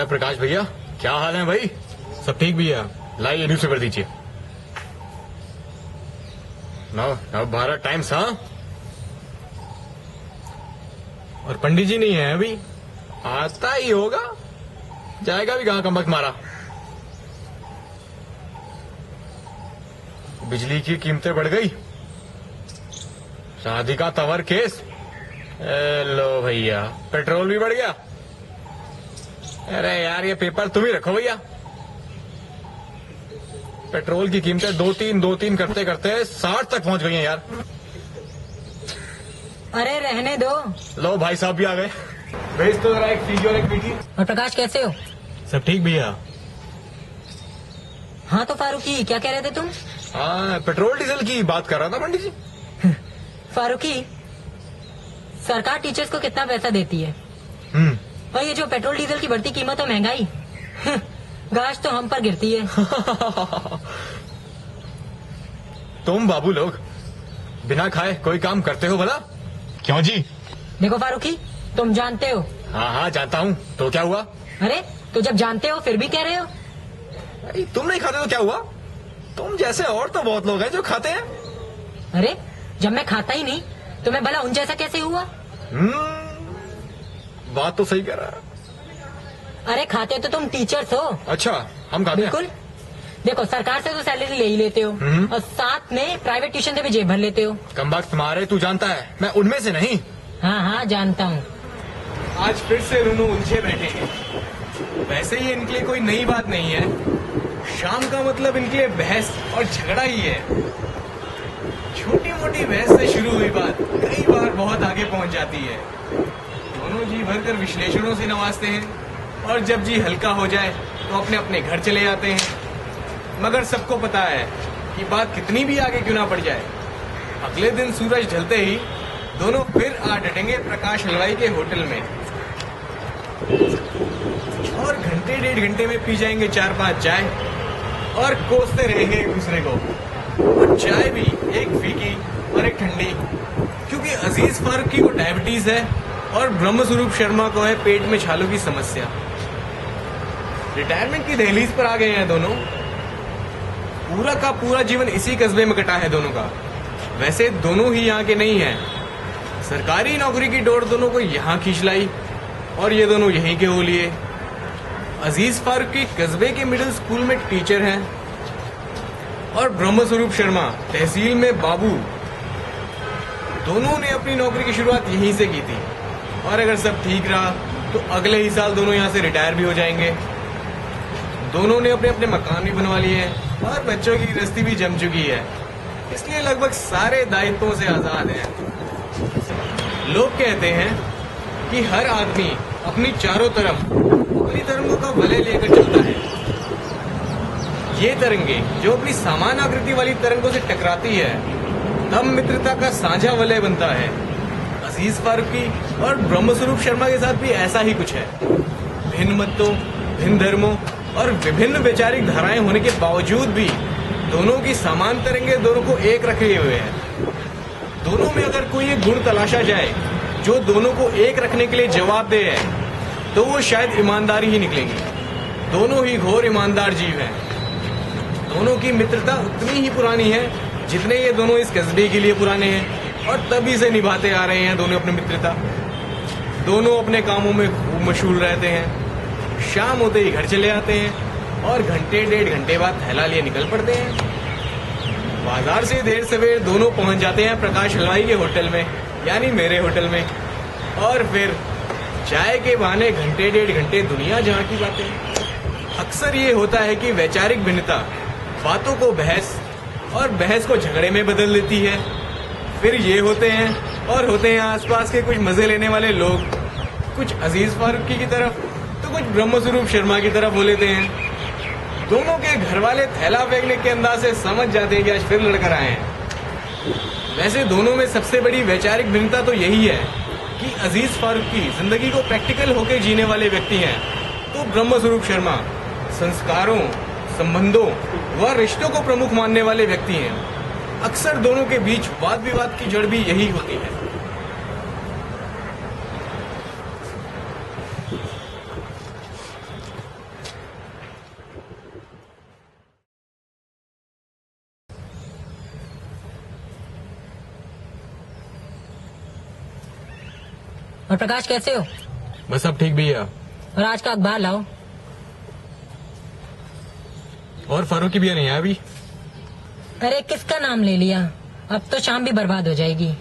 प्रकाश भैया, क्या हाल है भाई? सब ठीक भैया। लाइए न्यूज़पेपर दीजिए। नव भारत टाइम्स। हाँ, और पंडित जी नहीं है अभी? आता ही होगा, जाएगा भी कहाँ, कमबख्त मारा। बिजली की कीमतें बढ़ गई, शादी का तंवर केस, लो भैया पेट्रोल भी बढ़ गया। अरे यार ये पेपर तुम ही रखो भैया। पेट्रोल की कीमतें दो तीन करते करते 60 तक पहुंच गई हैं यार। अरे रहने दो। लो भाई साहब भी आ गए। भेज तो जरा एक फीकी और एक मीठी। और प्रकाश कैसे हो? सब ठीक भैया। हाँ तो फारूकी, क्या कह रहे थे तुम? हाँ, पेट्रोल डीजल की बात कर रहा था पंडित जी। फारूकी, सरकार टीचर्स को कितना पैसा देती है, और ये जो पेट्रोल डीजल की बढ़ती कीमत और महंगाई, गाज तो हम पर गिरती है। तुम बाबू लोग बिना खाए कोई काम करते हो भला? क्यों जी? देखो फारूकी, तुम जानते हो। हाँ हाँ जानता हूँ, तो क्या हुआ? अरे तो जब जानते हो फिर भी कह रहे हो? अरे तुम नहीं खाते तो क्या हुआ? तुम जैसे और तो बहुत लोग हैं जो खाते हैं। अरे जब मैं खाता ही नहीं तो मैं भला उन जैसा कैसे हुआ? बात तो सही कह रहा है। अरे खाते तो तुम टीचर्स हो। अच्छा, हम खाते हैं। बिल्कुल। देखो सरकार से तो सैलरी ले ही लेते हो, और साथ में प्राइवेट ट्यूशन से भी जेब भर लेते हो। कमबख्त मारे, तू जानता है मैं उनमें से नहीं। हाँ हाँ जानता हूँ। आज फिर से रूनू उलझे बैठे हैं। वैसे ही इनके लिए कोई नई बात नहीं है। शाम का मतलब इनके लिए बहस और झगड़ा ही है। छोटी मोटी बहस से शुरू हुई बात कई बार बहुत आगे पहुंच जाती है। दोनों जी भरकर विश्लेषणों से नवाजते हैं, और जब जी हल्का हो जाए तो अपने अपने घर चले जाते हैं। मगर सबको पता है कि बात कितनी भी आगे क्यों ना बढ़ जाए, अगले दिन सूरज ढलते ही दोनों फिर आ डटेंगे प्रकाश हलवाई के होटल में, और घंटे डेढ़ घंटे में पी जाएंगे 4-5 चाय, और कोसते रहेंगे एक दूसरे को। और चाय भी एक फीकी और एक ठंडी, क्योंकि अजीज फारूकी को डायबिटीज है और ब्रह्मस्वरूप शर्मा को है पेट में छालों की समस्या। रिटायरमेंट की दहलीज पर आ गए हैं दोनों। पूरा का पूरा जीवन इसी कस्बे में कटा है दोनों का। वैसे दोनों ही यहाँ के नहीं हैं। सरकारी नौकरी की डोर दोनों को यहाँ खींच लाई, और ये दोनों यहीं के हो लिए। अजीज फारूकी कस्बे के मिडिल स्कूल में टीचर हैं, और ब्रह्मस्वरूप शर्मा तहसील में बाबू। दोनों ने अपनी नौकरी की शुरुआत यहीं से की थी, और अगर सब ठीक रहा तो अगले ही साल दोनों यहाँ से रिटायर भी हो जाएंगे। दोनों ने अपने अपने मकान भी बनवा लिए हैं, और बच्चों की गृहस्थी भी जम चुकी है, इसलिए लगभग सारे दायित्वों से आजाद हैं। लोग कहते हैं कि हर आदमी अपनी चारों तरफ अपनी तरंगों का वलय लेकर चलता है। ये तरंगे जो अपनी समान आकृति वाली तरंगों से टकराती है, तब मित्रता का साझा वलय बनता है। अजीज फारूकी और ब्रह्मस्वरूप शर्मा के साथ भी ऐसा ही कुछ है। भिन्न मतों, भिन्न धर्मों और विभिन्न वैचारिक धाराएं होने के बावजूद भी दोनों की समान तरंगे दोनों को एक रखे हुए हैं। दोनों में अगर कोई एक गुण तलाशा जाए जो दोनों को एक रखने के लिए जवाबदेह है, तो वो शायद ईमानदारी ही निकलेगी। दोनों ही घोर ईमानदार जीव हैं। दोनों की मित्रता उतनी ही पुरानी है जितने ये दोनों इस कस्बे के लिए पुराने हैं, और तभी से निभाते आ रहे हैं दोनों अपनी मित्रता। दोनों अपने कामों में खूब मशगूल रहते हैं। शाम होते ही घर चले आते हैं, और घंटे डेढ़ घंटे बाद थैला लिए निकल पड़ते हैं। बाजार से देर सवेर दोनों पहुंच जाते हैं प्रकाश हलवाई के होटल में, यानी मेरे होटल में, और फिर चाय के बहाने घंटे डेढ़ घंटे दुनिया जहां की बातें। अक्सर ये होता है कि वैचारिक भिन्नता बातों को बहस और बहस को झगड़े में बदल देती है। फिर ये होते हैं आसपास के कुछ मजे लेने वाले लोग, कुछ अजीज फारूकी की तरफ तो कुछ ब्रह्मस्वरूप शर्मा की तरफ हो लेते हैं। दोनों के घर वाले थैला फेंकने के अंदाज से समझ जाते हैं कि आज फिर लड़कर आए हैं। वैसे दोनों में सबसे बड़ी वैचारिक भिन्नता तो यही है कि अजीज फारूकी जिंदगी को प्रैक्टिकल होकर जीने वाले व्यक्ति हैं, तो ब्रह्मस्वरूप शर्मा संस्कारों, संबंधों व रिश्तों को प्रमुख मानने वाले व्यक्ति हैं। अक्सर दोनों के बीच वाद विवाद की जड़ भी यही होती है। और प्रकाश कैसे हो? बस अब ठीक भैया। और आज का अखबार लाओ। और फारूकी भैया नहीं है अभी? अरे किसका नाम ले लिया, अब तो शाम भी बर्बाद हो जाएगी।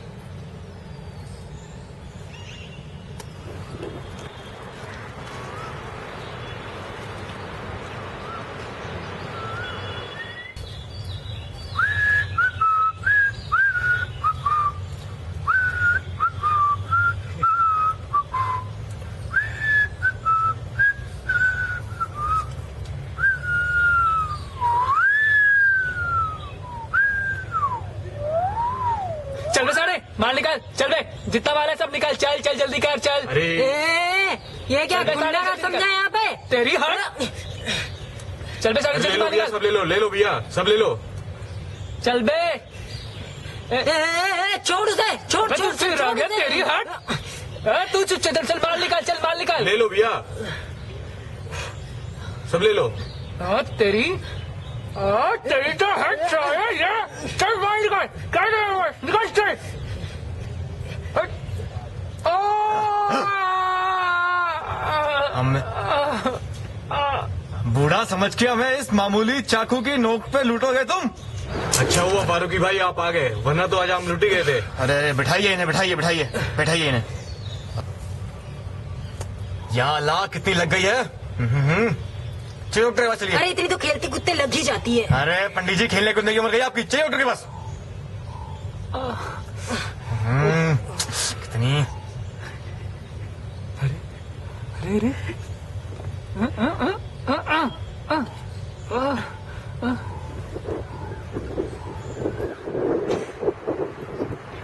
चल बे साढ़े, माल निकाल, चल बे, जितना माल है सब निकाल, चल चल जल्दी कर, चल। अरे ये क्या चल बे, गुंडा साढ़े, का समझा यहाँ पे? तेरी हट। चल बे साढ़े, ले जल्दी लो माल भैया, निकाल, सब ले लो, ले लो भैया, सब ले लो। चल बे। छोड़ उसे, छोड़ बे, छोड़ तू फिर छोड़ आ गया, उसे। तेरी हट। तू चल चल चल, माल निकाल, चल माल निकाल। ले लो भैया, सब ले लो। तेरी तेरी तो हट साले, ये चल माल निकाल, क्या कर रहा है, निकाल चल। हट। बूढ़ा समझ के हमें इस मामूली चाकू की नोक पे लूटोगे तुम? अच्छा हुआ फारूकी भाई आप आ गए, वरना तो आज हम लूट ही गए थे। अरे अरे बिठाइए इन्हें, बिठाइए बिठाइए बैठाइए इन्हें। या अल्लाह कितनी लग गई है। चलिए डॉक्टर के पास चलिए। अरे इतनी तो खेलते कुत्ते लग ही जाती है। अरे पंडित जी खेलने कूदने की उम्र गई आपकी, चलिए डॉक्टर के पास। कितनी अरे